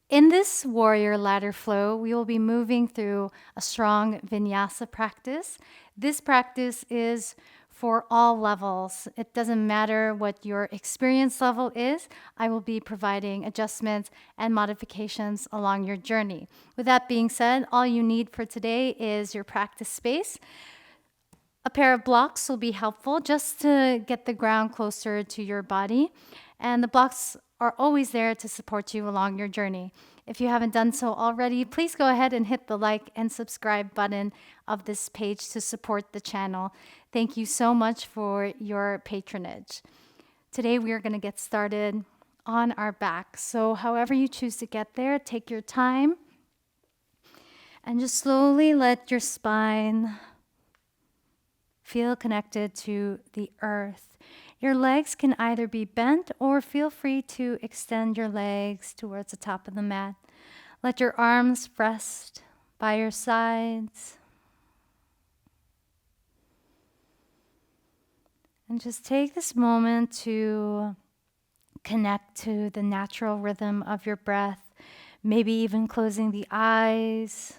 In this warrior ladder flow, we will be moving through a strong vinyasa practice. This practice is for all levels. It doesn't matter what your experience level is. I will be providing adjustments and modifications along your journey. With that being said, all you need for today is your practice space. A pair of blocks will be helpful just to get the ground closer to your body. And the blocks are always there to support you along your journey. If you haven't done so already, please go ahead and hit the like and subscribe button of this page to support the channel. Thank you so much for your patronage. Today we are going to get started on our back. So however you choose to get there, take your time and just slowly let your spine feel connected to the earth. Your legs can either be bent or feel free to extend your legs towards the top of the mat. Let your arms rest by your sides. And just take this moment to connect to the natural rhythm of your breath, maybe even closing the eyes.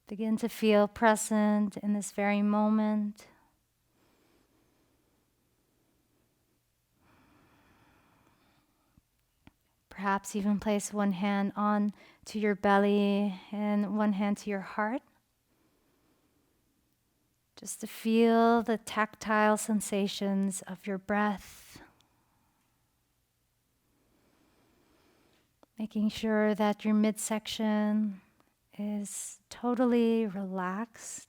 Begin to feel present in this very moment. Perhaps even place one hand on to your belly and one hand to your heart. Just to feel the tactile sensations of your breath. Making sure that your midsection is totally relaxed.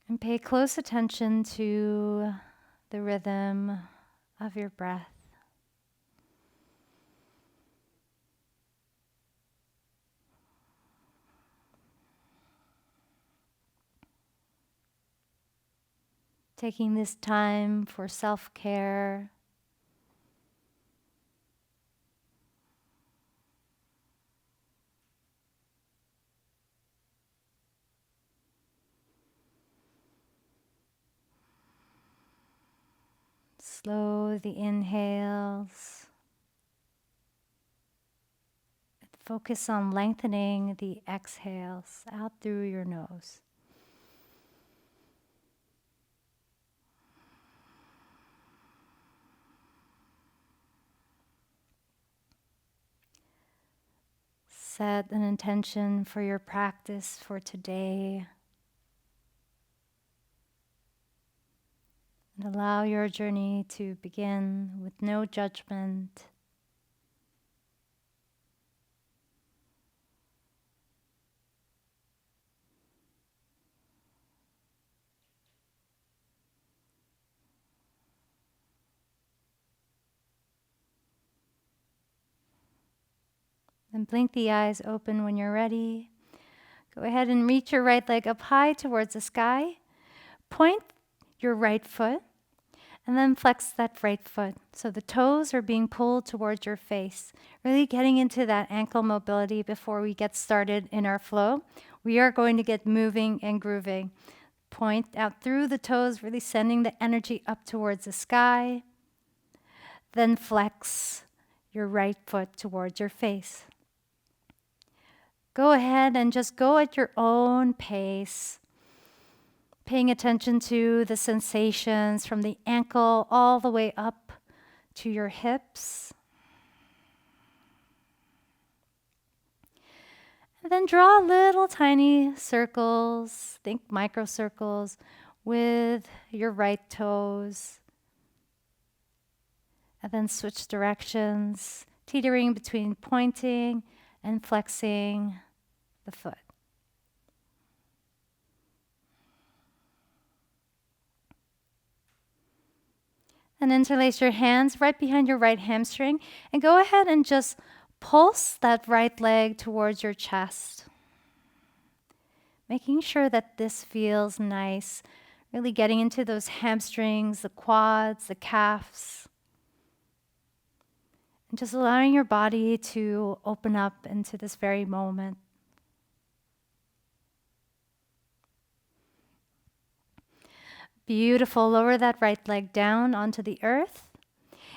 And pay close attention to the rhythm of your breath. Taking this time for self-care. Slow the inhales. Focus on lengthening the exhales out through your nose. Set an intention for your practice for today. And allow your journey to begin with no judgment. Then blink the eyes open when you're ready. Go ahead and reach your right leg up high towards the sky. Point your right foot and then flex that right foot. So the toes are being pulled towards your face. Really getting into that ankle mobility before we get started in our flow. We are going to get moving and grooving. Point out through the toes, really sending the energy up towards the sky. Then flex your right foot towards your face. Go ahead and just go at your own pace, paying attention to the sensations from the ankle all the way up to your hips. And then draw little tiny circles, think microcircles, with your right toes. And then switch directions, teetering between pointing and flexing the foot. And interlace your hands right behind your right hamstring and go ahead and just pulse that right leg towards your chest. Making sure that this feels nice, really getting into those hamstrings, the quads, the calves. And just allowing your body to open up into this very moment. Beautiful. Lower that right leg down onto the earth.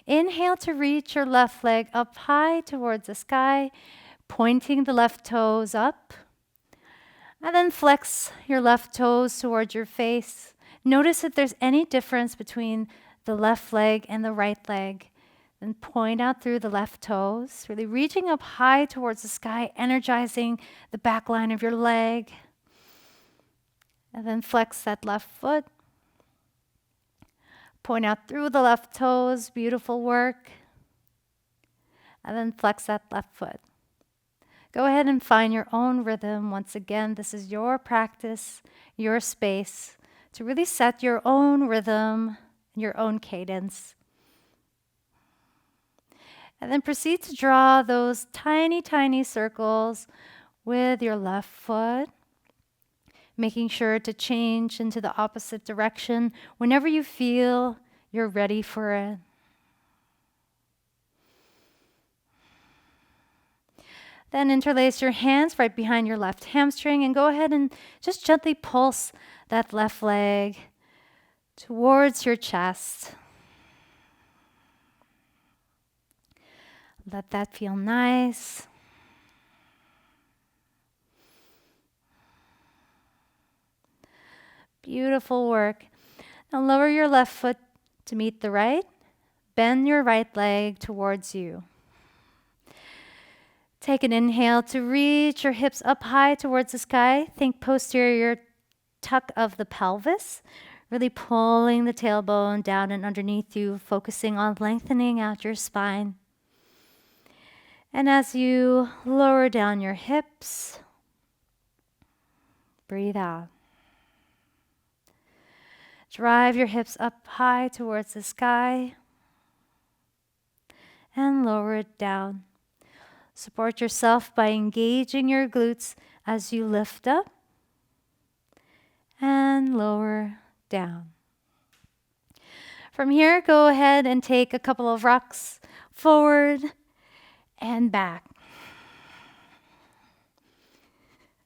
Inhale to reach your left leg up high towards the sky, pointing the left toes up. And then flex your left toes towards your face. Notice if there's any difference between the left leg and the right leg. Then point out through the left toes, really reaching up high towards the sky, energizing the back line of your leg. And then flex that left foot. Point out through the left toes, beautiful work. And then flex that left foot. Go ahead and find your own rhythm. Once again, this is your practice, your space to really set your own rhythm, your own cadence. And then proceed to draw those tiny, tiny circles with your left foot, making sure to change into the opposite direction whenever you feel you're ready for it. Then interlace your hands right behind your left hamstring and go ahead and just gently pulse that left leg towards your chest. Let that feel nice. Beautiful work. Now lower your left foot to meet the right. Bend your right leg towards you. Take an inhale to reach your hips up high towards the sky. Think posterior tuck of the pelvis, really pulling the tailbone down and underneath you, focusing on lengthening out your spine. And as you lower down your hips, breathe out. Drive your hips up high towards the sky and lower it down. Support yourself by engaging your glutes as you lift up and lower down. From here, go ahead and take a couple of rocks forward and back.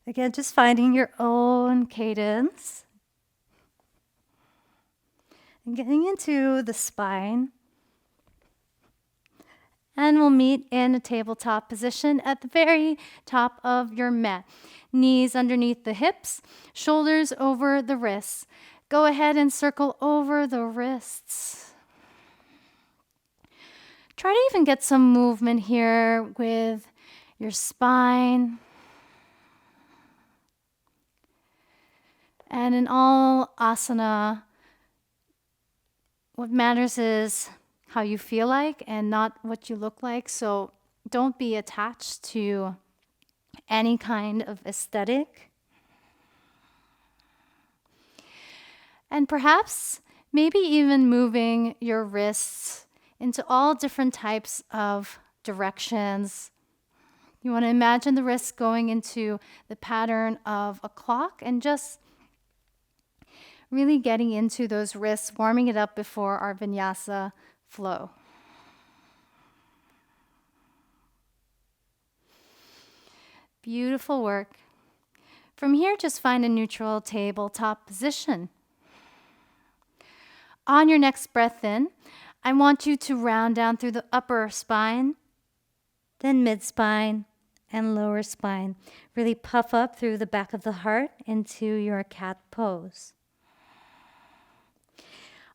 Again, just finding your own cadence. And getting into the spine. And we'll meet in a tabletop position at the very top of your mat. Knees underneath the hips, shoulders over the wrists. Go ahead and circle over the wrists. Try to even get some movement here with your spine. And in all asana, what matters is how you feel like and not what you look like. So don't be attached to any kind of aesthetic. And perhaps maybe even moving your wrists into all different types of directions. You want to imagine the wrists going into the pattern of a clock and just really getting into those wrists, warming it up before our vinyasa flow. Beautiful work. From here, just find a neutral tabletop position. On your next breath in, I want you to round down through the upper spine, then mid-spine and lower spine. Really puff up through the back of the heart into your cat pose.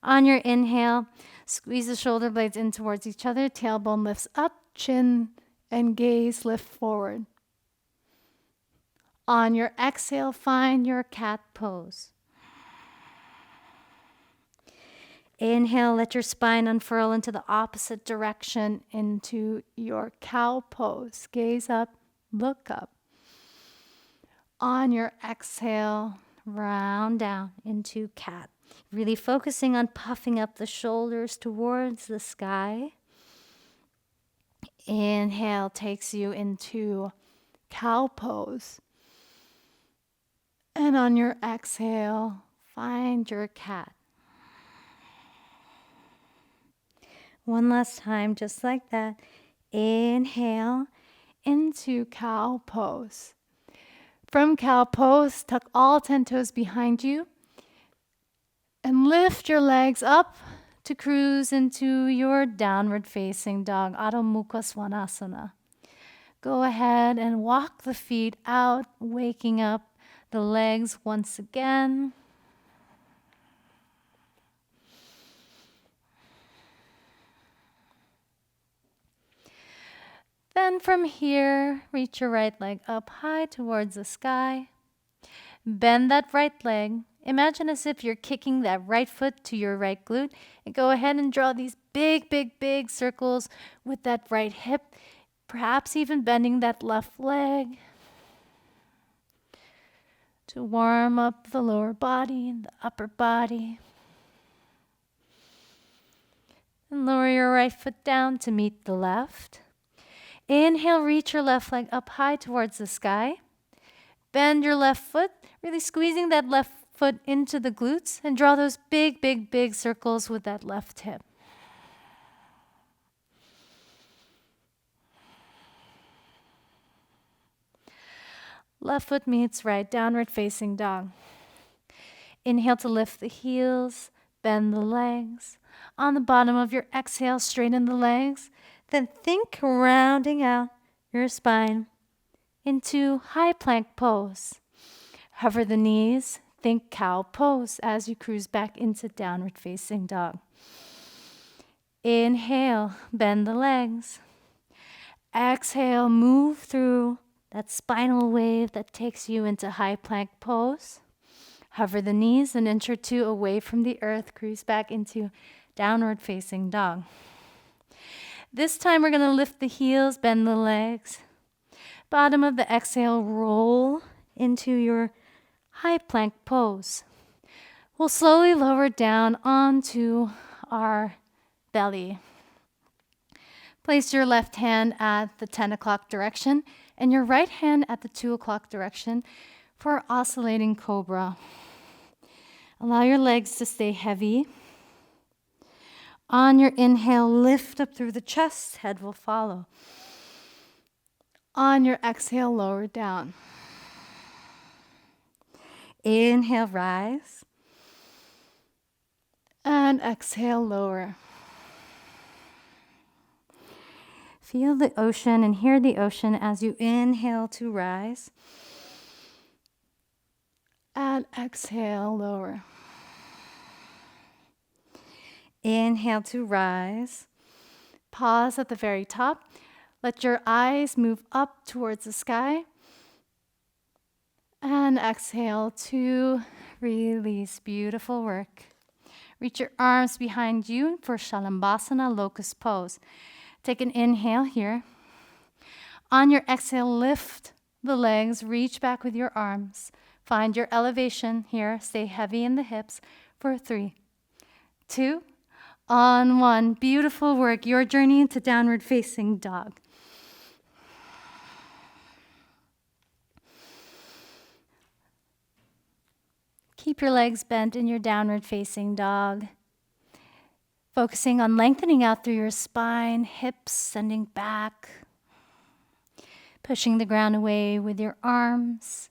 On your inhale, squeeze the shoulder blades in towards each other. Tailbone lifts up, chin and gaze lift forward. On your exhale, find your cat pose. Inhale, let your spine unfurl into the opposite direction into your cow pose. Gaze up, look up. On your exhale, round down into cat. Really focusing on puffing up the shoulders towards the sky. Inhale takes you into cow pose. And on your exhale, find your cat. One last time, just like that. Inhale into cow pose. From cow pose, tuck all 10 toes behind you. And lift your legs up to cruise into your downward facing dog, Adho Mukha Svanasana. Go ahead and walk the feet out, waking up the legs once again. Then from here, reach your right leg up high towards the sky. Bend that right leg. Imagine as if you're kicking that right foot to your right glute. And go ahead and draw these big, big, big circles with that right hip. Perhaps even bending that left leg to warm up the lower body and the upper body. And lower your right foot down to meet the left. Inhale, reach your left leg up high towards the sky. Bend your left foot, really squeezing that left foot into the glutes, and draw those big, big, big circles with that left hip. Left foot meets right, downward facing dog. Inhale to lift the heels, bend the legs. On the bottom of your exhale, straighten the legs. Then think rounding out your spine into high plank pose. Hover the knees, think cow pose as you cruise back into downward facing dog. Inhale, bend the legs. Exhale, move through that spinal wave that takes you into high plank pose. Hover the knees an inch or two away from the earth, cruise back into downward facing dog. This time we're going to lift the heels, bend the legs. Bottom of the exhale, roll into your high plank pose. We'll slowly lower down onto our belly. Place your left hand at the 10 o'clock direction and your right hand at the 2 o'clock direction for oscillating cobra. Allow your legs to stay heavy. On your inhale, lift up through the chest, head will follow. On your exhale, lower down. Inhale, rise. And exhale, lower. Feel the ocean and hear the ocean as you inhale to rise. And exhale, lower. Inhale to rise. Pause at the very top. Let your eyes move up towards the sky. And exhale to release. Beautiful work. Reach your arms behind you for Shalambhasana, locust pose. Take an inhale here. On your exhale, lift the legs, reach back with your arms. Find your elevation here. Stay heavy in the hips for 3, 2, on 1. Beautiful work. Your journey into downward facing dog. Keep your legs bent in your downward facing dog. Focusing on lengthening out through your spine, hips sending back. Pushing the ground away with your arms.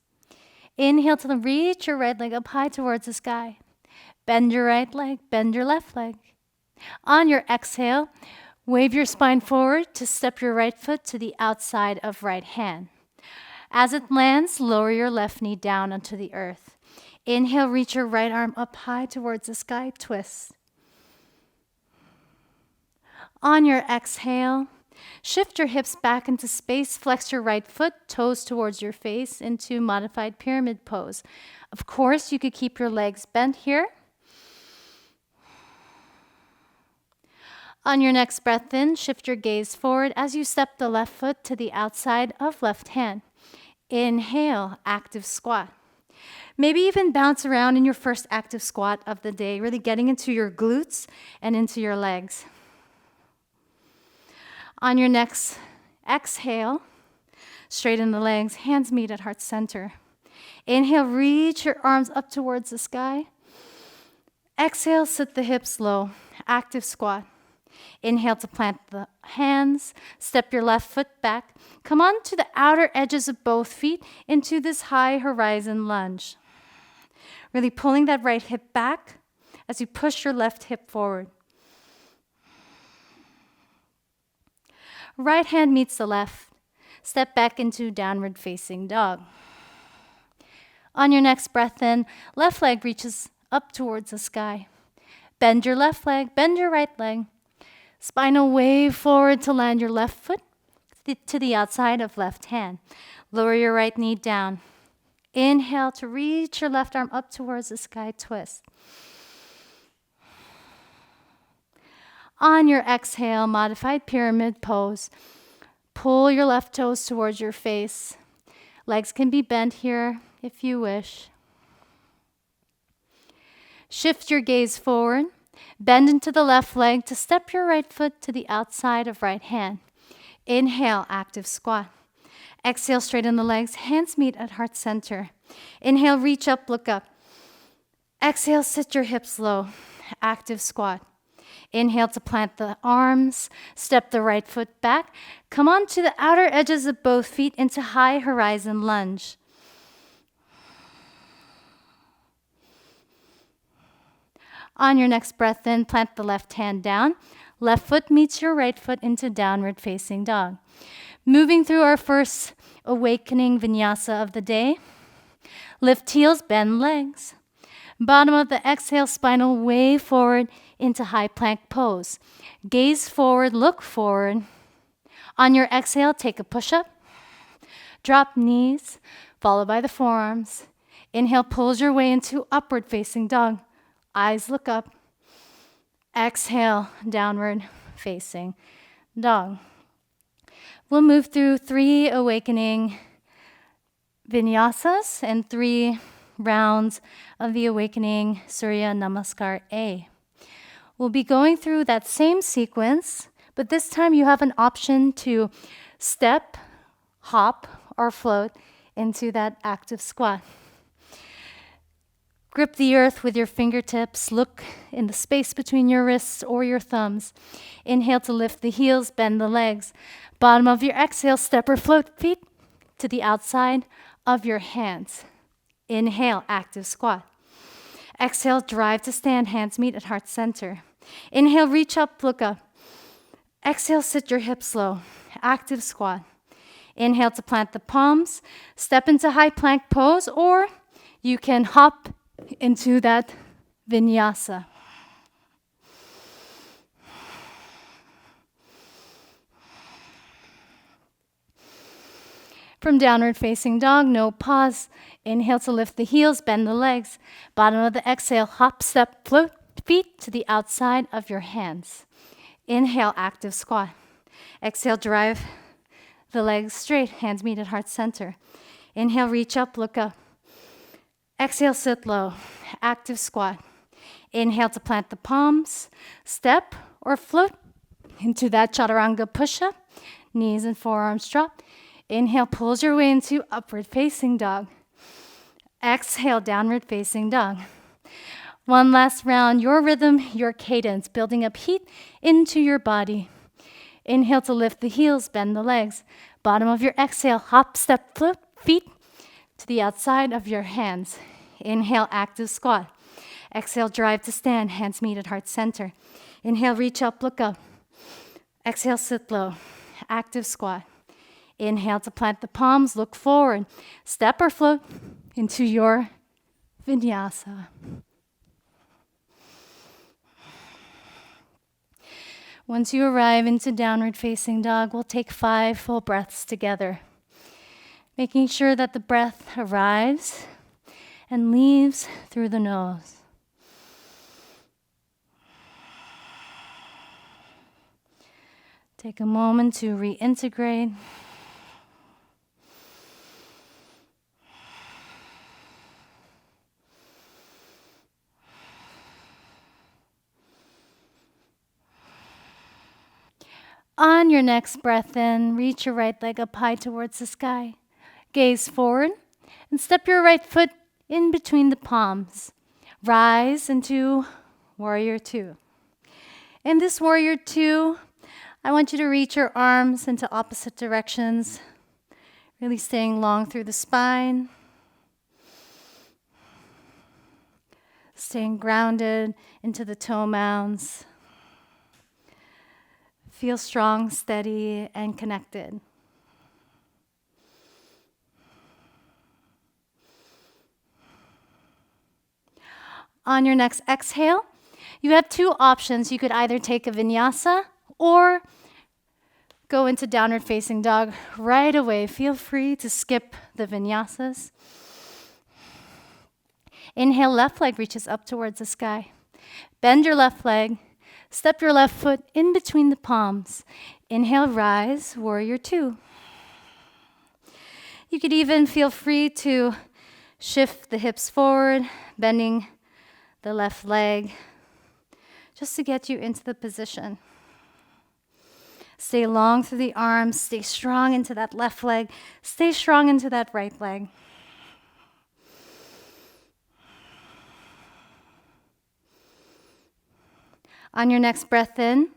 Inhale to reach your right leg up high towards the sky. Bend your right leg, bend your left leg. On your exhale, wave your spine forward to step your right foot to the outside of right hand. As it lands, lower your left knee down onto the earth. Inhale, reach your right arm up high towards the sky, twist. On your exhale, shift your hips back into space, flex your right foot, toes towards your face into modified pyramid pose. Of course, you could keep your legs bent here. On your next breath in, shift your gaze forward as you step the left foot to the outside of left hand. Inhale, active squat. Maybe even bounce around in your first active squat of the day, really getting into your glutes and into your legs. On your next exhale, straighten the legs, hands meet at heart center. Inhale, reach your arms up towards the sky. Exhale, sit the hips low, active squat. Inhale to plant the hands, step your left foot back. Come on to the outer edges of both feet into this high horizon lunge. Really pulling that right hip back, as you push your left hip forward. Right hand meets the left. Step back into downward facing dog. On your next breath in, left leg reaches up towards the sky. Bend your left leg, bend your right leg. Spinal wave forward to land your left foot to the outside of left hand. Lower your right knee down. Inhale to reach your left arm up towards the sky, twist. On your exhale, modified pyramid pose. Pull your left toes towards your face. Legs can be bent here if you wish. Shift your gaze forward. Bend into the left leg to step your right foot to the outside of right hand. Inhale, active squat. Exhale, straighten the legs. Hands meet at heart center. Inhale, reach up, look up. Exhale, sit your hips low. Active squat. Inhale to plant the arms. Step the right foot back. Come on to the outer edges of both feet into high horizon lunge. On your next breath in, plant the left hand down. Left foot meets your right foot into downward facing dog. Moving through our first awakening vinyasa of the day. Lift heels, bend legs. Bottom of the exhale, spinal wave forward into high plank pose. Gaze forward, look forward. On your exhale, take a push-up. Drop knees, followed by the forearms. Inhale, pulls your way into upward facing dog. Eyes look up. Exhale, downward facing dog. We'll move through 3 awakening vinyasas and 3 rounds of the awakening Surya Namaskar A. We'll be going through that same sequence, but this time you have an option to step, hop, or float into that active squat. Grip the earth with your fingertips. Look in the space between your wrists or your thumbs. Inhale to lift the heels, bend the legs. Bottom of your exhale, step or float feet to the outside of your hands. Inhale, active squat. Exhale, drive to stand, hands meet at heart center. Inhale, reach up, look up. Exhale, sit your hips low. Active squat. Inhale to plant the palms. Step into high plank pose, or you can hop into that vinyasa. From downward facing dog, no pause. Inhale to lift the heels, bend the legs. Bottom of the exhale, hop, step, float feet to the outside of your hands. Inhale, active squat. Exhale, drive the legs straight, hands meet at heart center. Inhale, reach up, look up. Exhale, sit low, active squat. Inhale to plant the palms, step or float into that chaturanga push-up. Knees and forearms drop. Inhale, pulls your way into upward facing dog. Exhale, downward facing dog. One last round, your rhythm, your cadence, building up heat into your body. Inhale to lift the heels, bend the legs. Bottom of your exhale, hop, step, float, feet to the outside of your hands. Inhale, active squat. Exhale, drive to stand, hands meet at heart center. Inhale, reach up, look up. Exhale, sit low, active squat. Inhale to plant the palms, look forward. Step or float into your vinyasa. Once you arrive into downward facing dog, we'll take 5 full breaths together, making sure that the breath arrives and leaves through the nose. Take a moment to reintegrate. On your next breath in, reach your right leg up high towards the sky. Gaze forward and step your right foot in between the palms. Rise into Warrior Two. In this Warrior Two, I want you to reach your arms into opposite directions, really staying long through the spine. Staying grounded into the toe mounds. Feel strong, steady, and connected. On your next exhale, you have two options. You could either take a vinyasa or go into downward facing dog right away. Feel free to skip the vinyasas. Inhale, left leg reaches up towards the sky. Bend your left leg. Step your left foot in between the palms. Inhale, rise, warrior two. You could even feel free to shift the hips forward, bending the left leg, just to get you into the position. Stay long through the arms, stay strong into that left leg, stay strong into that right leg. On your next breath in,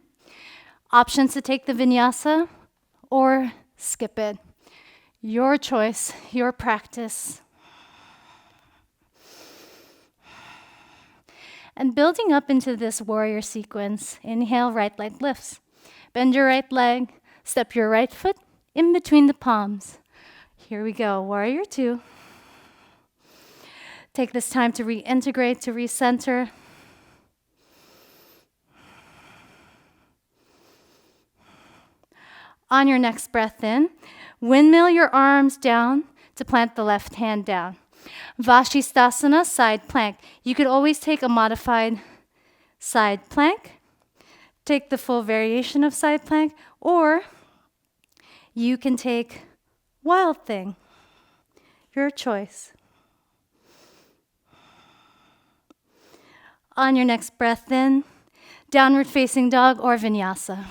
options to take the vinyasa or skip it. Your choice, your practice. And building up into this warrior sequence, inhale, right leg lifts. Bend your right leg, step your right foot in between the palms. Here we go, warrior two. Take this time to reintegrate, to recenter. On your next breath in, windmill your arms down to plant the left hand down. Vashisthasana, side plank. You could always take a modified side plank, take the full variation of side plank, or you can take wild thing. Your choice. On your next breath in, downward facing dog or vinyasa.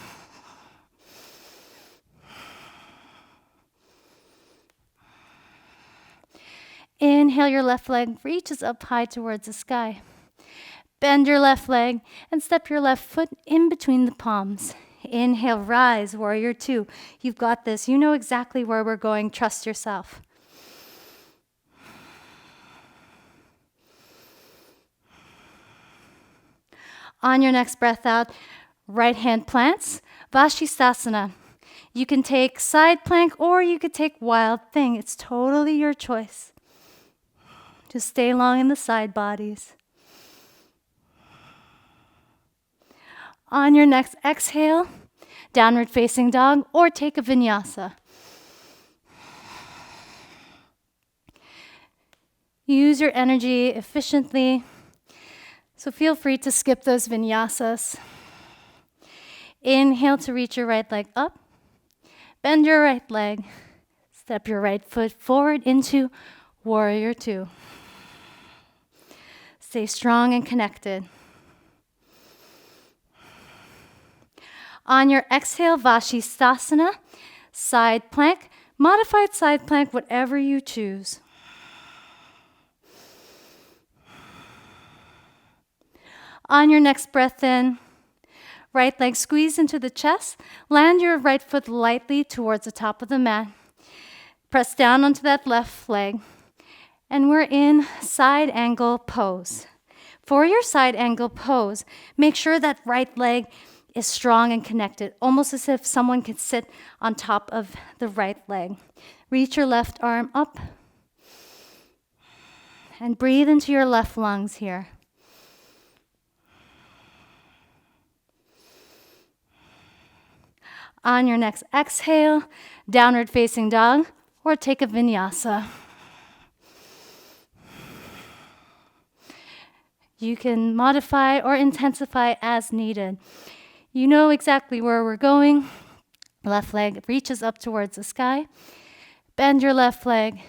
Inhale, your left leg reaches up high towards the sky. Bend your left leg and step your left foot in between the palms. Inhale, rise, warrior two. You've got this. You know exactly where we're going. Trust yourself. On your next breath out, right hand plants, Vashisthasana. You can take side plank or you could take wild thing. It's totally your choice. Just stay long in the side bodies. On your next exhale, downward facing dog or take a vinyasa. Use your energy efficiently, so feel free to skip those vinyasas. Inhale to reach your right leg up. Bend your right leg. Step your right foot forward into warrior two. Stay strong and connected. On your exhale, Vashisthasana, side plank, modified side plank, whatever you choose. On your next breath in, right leg squeeze into the chest, land your right foot lightly towards the top of the mat. Press down onto that left leg. And we're in side angle pose. For your side angle pose, make sure that right leg is strong and connected, almost as if someone could sit on top of the right leg. Reach your left arm up and breathe into your left lungs here. On your next exhale, downward facing dog or take a vinyasa. You can modify or intensify as needed. You know exactly where we're going. Left leg reaches up towards the sky. Bend your left leg.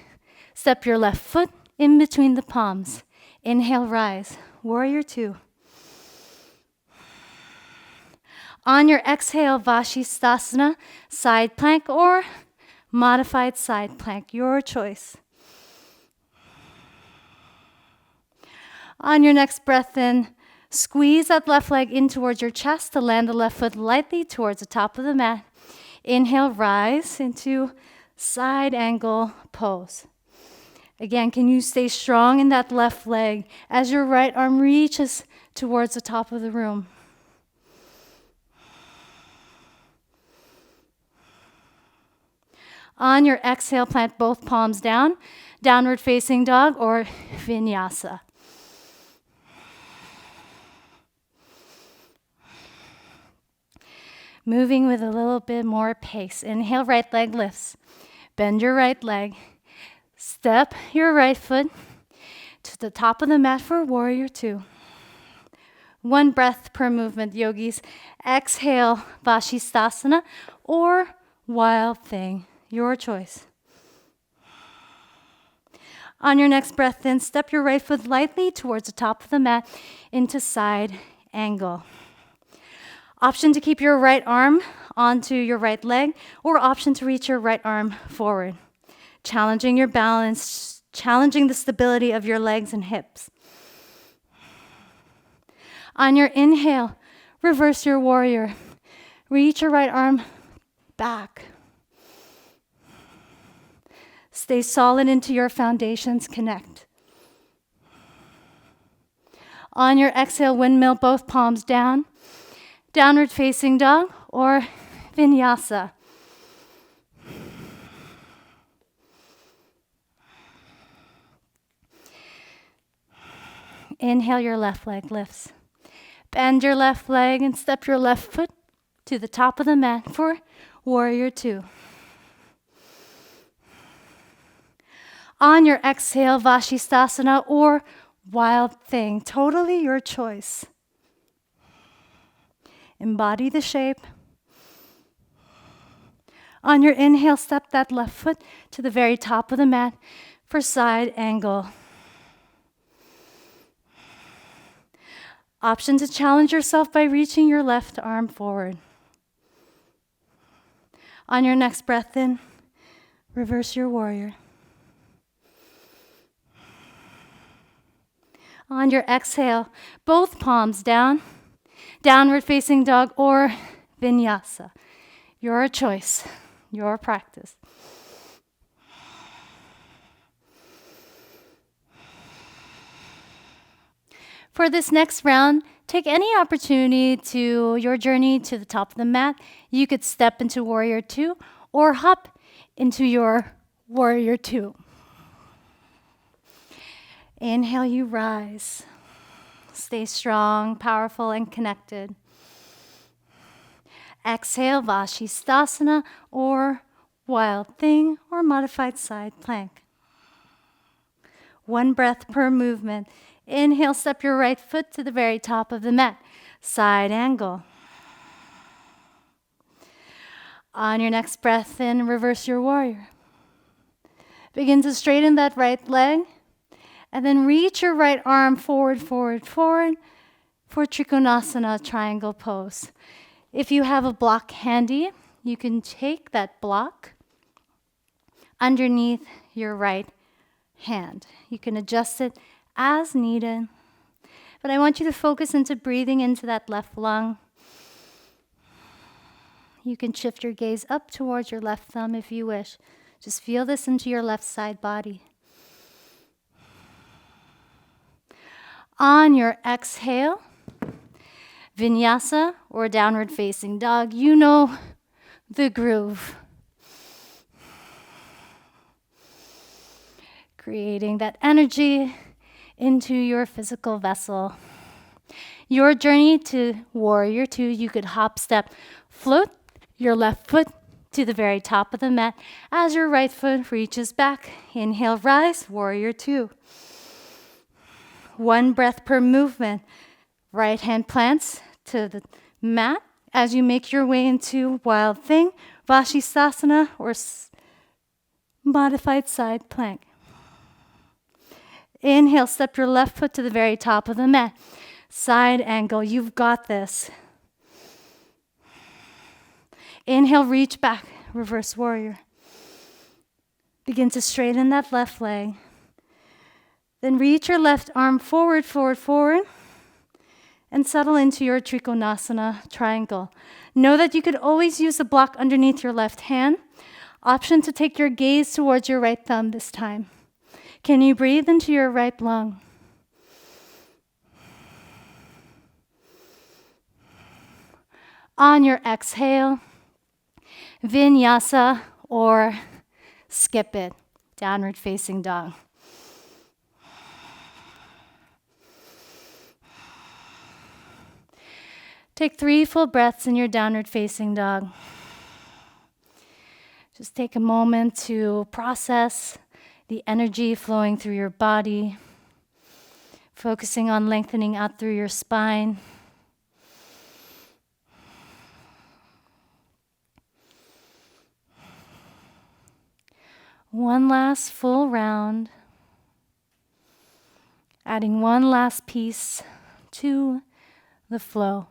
Step your left foot in between the palms. Inhale, rise. Warrior two. On your exhale, Vashisthasana, side plank or modified side plank. Your choice. On your next breath in, squeeze that left leg in towards your chest to land the left foot lightly towards the top of the mat. Inhale, rise into side angle pose. Again, can you stay strong in that left leg as your right arm reaches towards the top of the room? On your exhale, plant both palms down, downward facing dog or vinyasa. Moving with a little bit more pace. Inhale, right leg lifts. Bend your right leg. Step your right foot to the top of the mat for warrior two. One breath per movement, yogis. Exhale, vashisthasana or wild thing. Your choice. On your next breath in, step your right foot lightly towards the top of the mat into side angle. Option to keep your right arm onto your right leg, or option to reach your right arm forward. Challenging your balance, challenging the stability of your legs and hips. On your inhale, reverse your warrior. Reach your right arm back. Stay solid into your foundations, connect. On your exhale, windmill, both palms down. Downward facing dog or vinyasa. Inhale, your left leg lifts. Bend your left leg and step your left foot to the top of the mat for warrior two. On your exhale, vashisthasana or wild thing, totally your choice. Embody the shape. On your inhale, step that left foot to the very top of the mat for side angle. Option to challenge yourself by reaching your left arm forward. On your next breath in, reverse your warrior. On your exhale, both palms down, downward facing dog or vinyasa. Your choice, your practice. For this next round, take any opportunity to your journey to the top of the mat. You could step into warrior two or hop into your warrior two. Inhale, you rise. Stay strong, powerful, and connected. Exhale, vashisthasana or wild thing or modified side plank. One breath per movement. Inhale, step your right foot to the very top of the mat. Side angle. On your next breath in, reverse your warrior. Begin to straighten that right leg. And then reach your right arm forward, forward, forward for Trikonasana triangle pose. If you have a block handy, you can take that block underneath your right hand. You can adjust it as needed. But I want you to focus into breathing into that left lung. You can shift your gaze up towards your left thumb if you wish. Just feel this into your left side body. On your exhale, vinyasa or downward facing dog, you know the groove. Creating that energy into your physical vessel. Your journey to warrior two, you could hop, step, float your left foot to the very top of the mat as your right foot reaches back. Inhale, rise, warrior two. One breath per movement. Right hand plants to the mat as you make your way into wild thing, vashisthasana, or modified side plank. Inhale, step your left foot to the very top of the mat. Side angle, you've got this. Inhale, reach back, reverse warrior. Begin to straighten that left leg. Then reach your left arm forward, forward, forward, and settle into your Trikonasana triangle. Know that you could always use the block underneath your left hand. Option to take your gaze towards your right thumb this time. Can you breathe into your right lung? On your exhale, vinyasa or skip it, downward facing dog. Take 3 full breaths in your downward facing dog. Just take a moment to process the energy flowing through your body, focusing on lengthening out through your spine. One last full round, adding one last piece to the flow.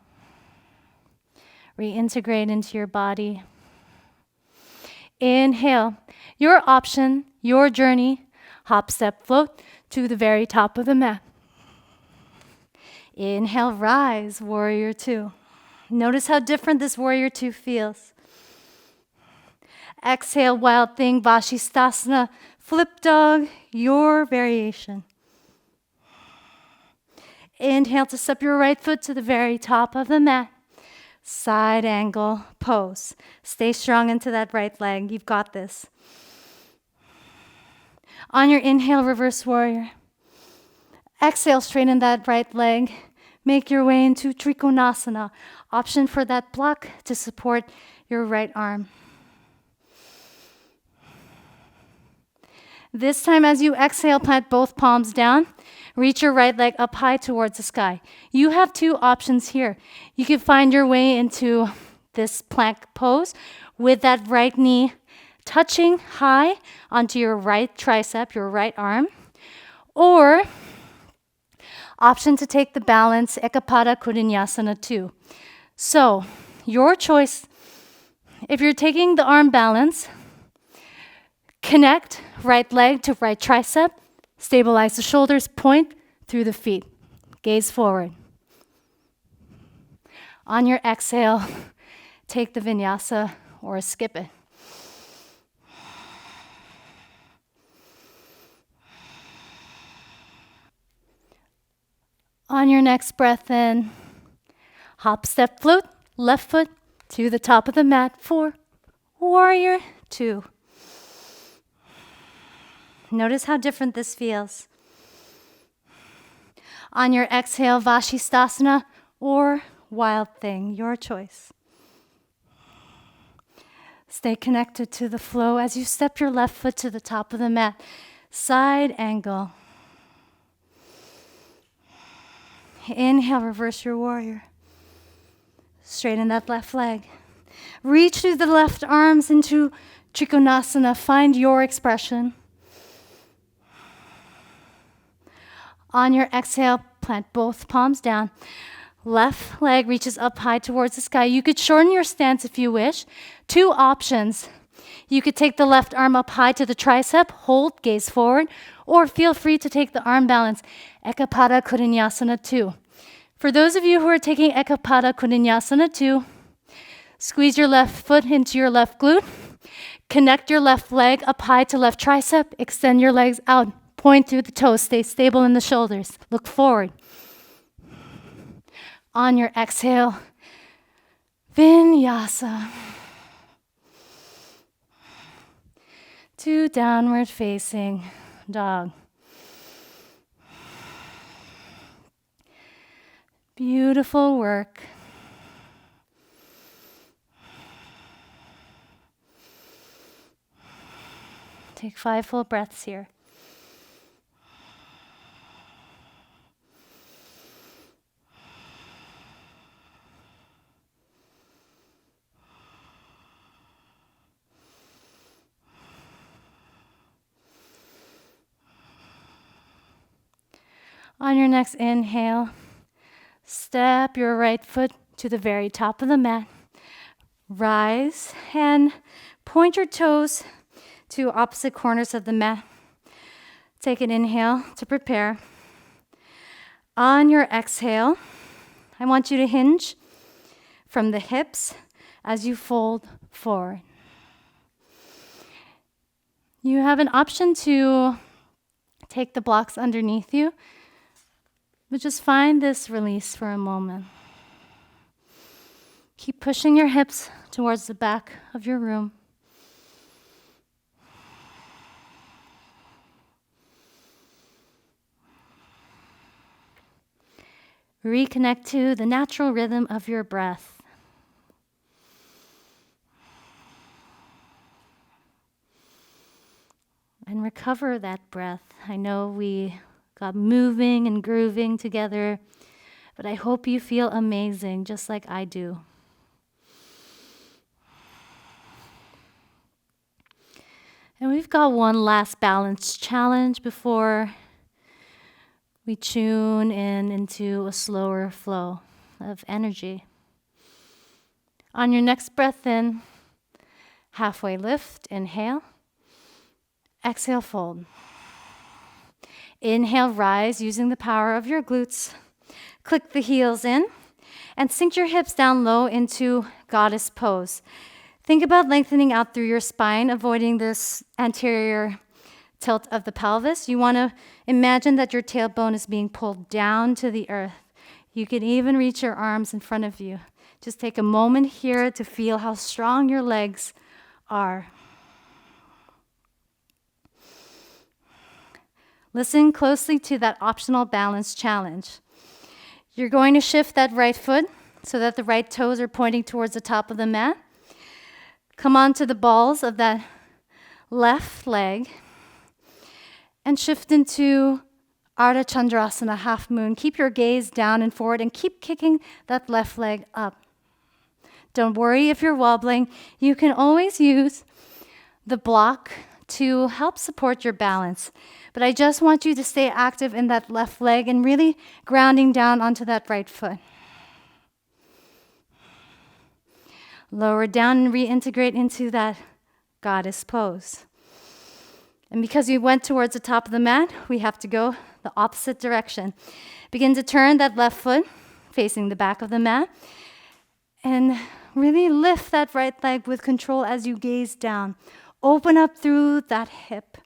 Reintegrate into your body. Inhale, your option, your journey, hop, step, float to the very top of the mat. Inhale, rise, warrior two. Notice how different this warrior two feels. Exhale, wild thing, vashisthasana, flip dog, your variation. Inhale to step your right foot to the very top of the mat. Side angle pose. Stay strong into that right leg. You've got this. On your inhale, reverse warrior. Exhale, straighten that right leg. Make your way into trikonasana. Option for that block to support your right arm. This time as you exhale, plant both palms down. Reach your right leg up high towards the sky. You have 2 options here. You can find your way into this plank pose with that right knee touching high onto your right tricep, your right arm. Or option to take the balance, Ekapada Kudinyasana 2. So, your choice. If you're taking the arm balance, connect right leg to right tricep. Stabilize the shoulders, point through the feet. Gaze forward. On your exhale, take the vinyasa or skip it. On your next breath in, hop, step, float, left foot to the top of the mat for warrior two. Notice how different this feels. On your exhale, vashisthasana or wild thing, your choice. Stay connected to the flow as you step your left foot to the top of the mat. Side angle. Inhale, reverse your warrior. Straighten that left leg. Reach through the left arms into trikonasana. Find your expression. On your exhale, plant both palms down. Left leg reaches up high towards the sky. You could shorten your stance if you wish. 2 options. You could take the left arm up high to the tricep, hold, gaze forward, or feel free to take the arm balance, Ekapada Kudinyasana 2. For those of you who are taking Ekapada Kudinyasana 2, squeeze your left foot into your left glute, connect your left leg up high to left tricep, extend your legs out. Point through the toes, stay stable in the shoulders. Look forward. On your exhale, vinyasa. To downward facing dog. Beautiful work. Take 5 full breaths here. On your next inhale, step your right foot to the very top of the mat. Rise and point your toes to opposite corners of the mat. Take an inhale to prepare. On your exhale, I want you to hinge from the hips as you fold forward. You have an option to take the blocks underneath you, but just find this release for a moment. Keep pushing your hips towards the back of your room. Reconnect to the natural rhythm of your breath. And recover that breath. I know we got moving and grooving together, but I hope you feel amazing, just like I do. And we've got one last balance challenge before we tune in into a slower flow of energy. On your next breath in, halfway lift, inhale. Exhale, fold. Inhale, rise using the power of your glutes. Click the heels in and sink your hips down low into goddess pose. Think about lengthening out through your spine, avoiding this anterior tilt of the pelvis. You want to imagine that your tailbone is being pulled down to the earth. You can even reach your arms in front of you. Just take a moment here to feel how strong your legs are. Listen closely to that optional balance challenge. You're going to shift that right foot so that the right toes are pointing towards the top of the mat. Come onto the balls of that left leg and shift into Ardha Chandrasana, half moon. Keep your gaze down and forward and keep kicking that left leg up. Don't worry if you're wobbling. You can always use the block to help support your balance. But I just want you to stay active in that left leg and really grounding down onto that right foot. Lower down and reintegrate into that goddess pose. And because we went towards the top of the mat, we have to go the opposite direction. Begin to turn that left foot facing the back of the mat and really lift that right leg with control as you gaze down. Open up through that hip.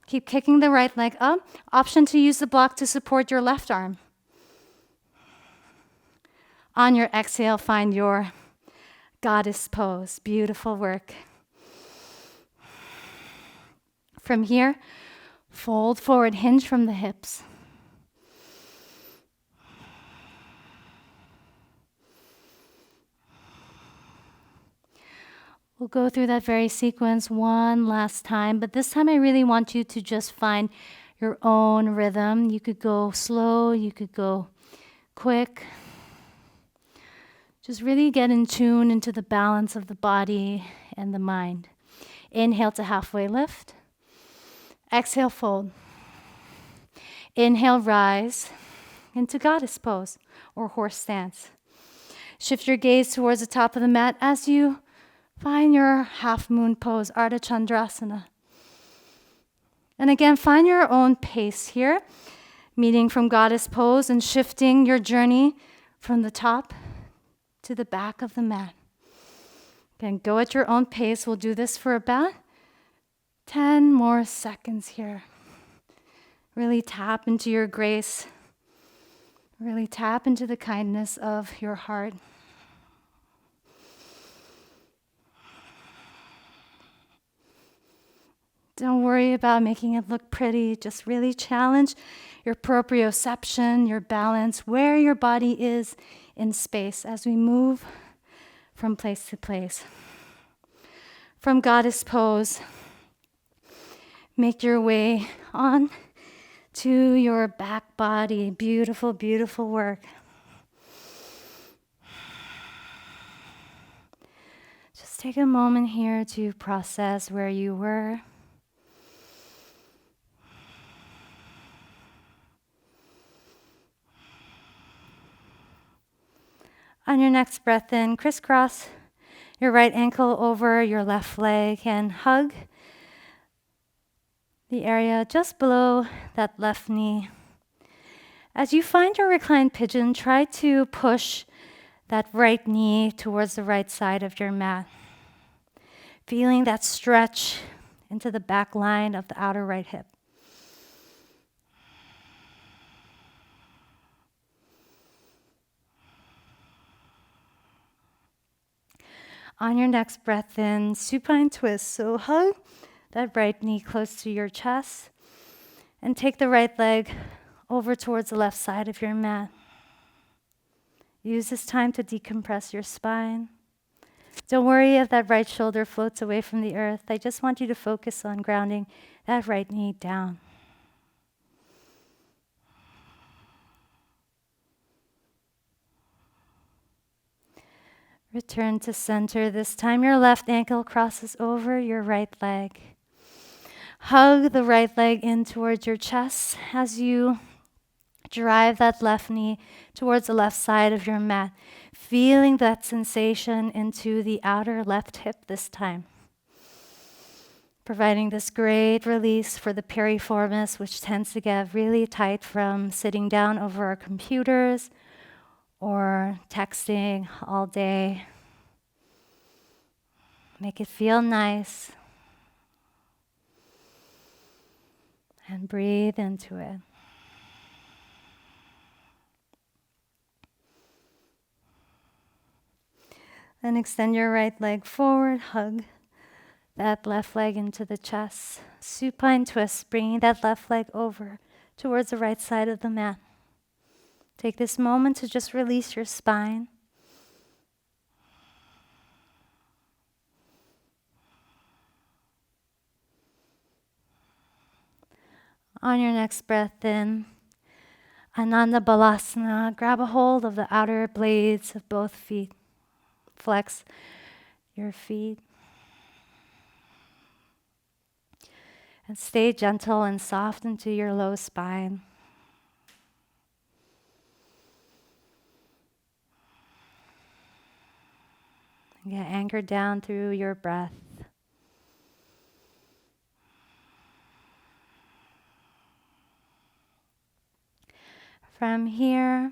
Keep kicking the right leg up. Option to use the block to support your left arm. On your exhale, find your goddess pose. Beautiful work. From here, fold forward, hinge from the hips. We'll go through that very sequence one last time, but this time I really want you to just find your own rhythm. You could go slow, you could go quick. Just really get in tune into the balance of the body and the mind. Inhale to halfway lift. Exhale, fold. Inhale, rise into goddess pose or horse stance. Shift your gaze towards the top of the mat as you find your half moon pose, Ardha Chandrasana. And again, find your own pace here, meeting from goddess pose and shifting your journey from the top to the back of the mat. Again, go at your own pace. We'll do this for about 10 more seconds here. Really tap into your grace. Really tap into the kindness of your heart. Don't worry about making it look pretty. Just really challenge your proprioception, your balance, where your body is in space as we move from place to place. From goddess pose, make your way on to your back body. Beautiful, beautiful work. Just take a moment here to process where you were. On your next breath in, crisscross your right ankle over your left leg and hug the area just below that left knee. As you find your reclined pigeon, try to push that right knee towards the right side of your mat, feeling that stretch into the back line of the outer right hip. On your next breath in, supine twist. So hug that right knee close to your chest and take the right leg over towards the left side of your mat. Use this time to decompress your spine. Don't worry if that right shoulder floats away from the earth. I just want you to focus on grounding that right knee down. Return to center. This time your left ankle crosses over your right leg. Hug the right leg in towards your chest as you drive that left knee towards the left side of your mat, feeling that sensation into the outer left hip this time. Providing this great release for the piriformis, which tends to get really tight from sitting down over our computers or texting all day. Make it feel nice. And breathe into it. Then extend your right leg forward, hug that left leg into the chest. Supine twist, bringing that left leg over towards the right side of the mat. Take this moment to just release your spine. On your next breath in, Ananda Balasana, grab a hold of the outer blades of both feet. Flex your feet. And stay gentle and soft into your low spine. Get anchored down through your breath. From here,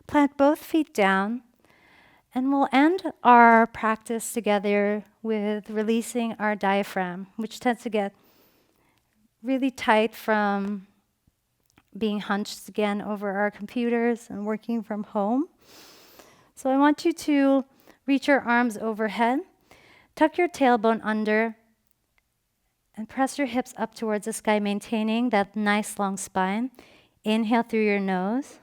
plant both feet down, and we'll end our practice together with releasing our diaphragm, which tends to get really tight from being hunched again over our computers and working from home. So I want you to reach your arms overhead, tuck your tailbone under, and press your hips up towards the sky, maintaining that nice long spine. Inhale through your nose.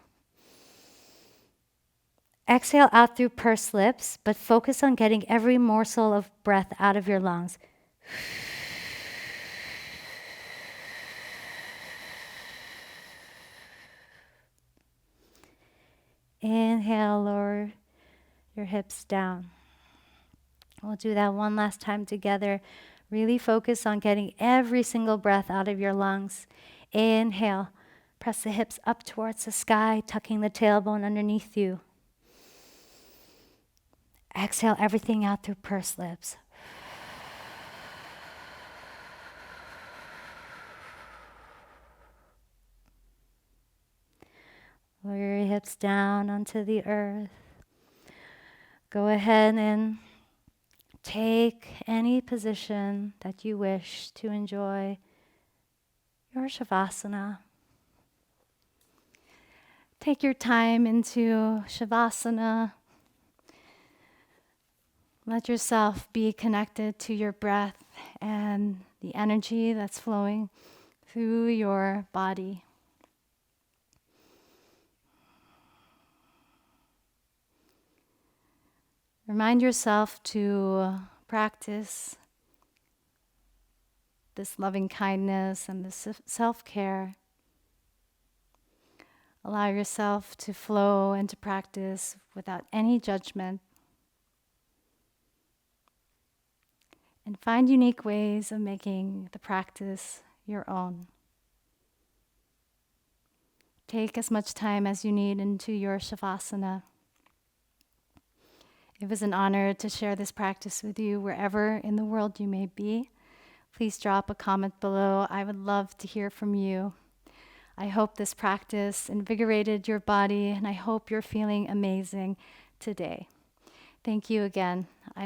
Exhale out through pursed lips, but focus on getting every morsel of breath out of your lungs. Inhale, lower your hips down. We'll do that one last time together. Really focus on getting every single breath out of your lungs. Inhale. Press the hips up towards the sky, tucking the tailbone underneath you. Exhale everything out through pursed lips. Lower your hips down onto the earth. Go ahead and take any position that you wish to enjoy your shavasana. Take your time into shavasana. Let yourself be connected to your breath and the energy that's flowing through your body. Remind yourself to practice this loving kindness and this self-care. Allow yourself to flow and to practice without any judgment. And find unique ways of making the practice your own. Take as much time as you need into your shavasana. It was an honor to share this practice with you wherever in the world you may be. Please drop a comment below. I would love to hear from you. I hope this practice invigorated your body, and I hope you're feeling amazing today. Thank you again.